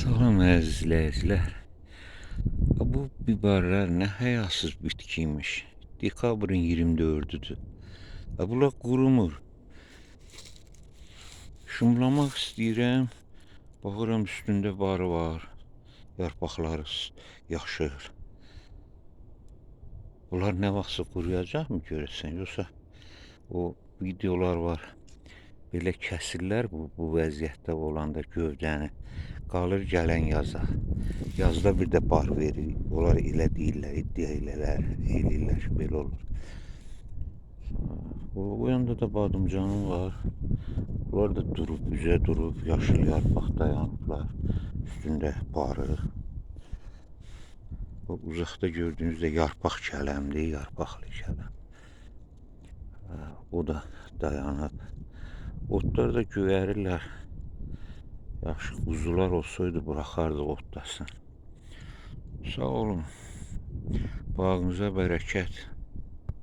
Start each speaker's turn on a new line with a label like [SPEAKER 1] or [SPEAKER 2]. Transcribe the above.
[SPEAKER 1] Salam əziz izləyicilər. Bu biberlər nə həyasız bitkiymiş. Dekabrın 24-düdür. Bunlar qurumur. Şumlamaq istəyirəm. Baxıram üstündə barı var. Yarpaqları yaşıl. Bunlar nə vaxtsa quruyacaqmı görəsən? Yoxsa o videolar var. Belə kəsirlər bu vəziyyətdə olanda gövdəni. Qalır gələn yaza. Yazda bir də bar verir. Onlar elə deyirlər, iddia eləyirlər ki, belə olur. O yanda da badımcanım var. Bunlar da durub, üzə durub, yaşıl yarpaq dayanıblar. Üstündə barı. O uzaqda gördüyünüzdə yarpaq kələmdir, yarpaqlı kələm. O da dayanıb. Otlar da göyərirlər. Yaxşı quzular olsaydı buraxardı otlasın. Sağ olun. Bağınıza bərəkət.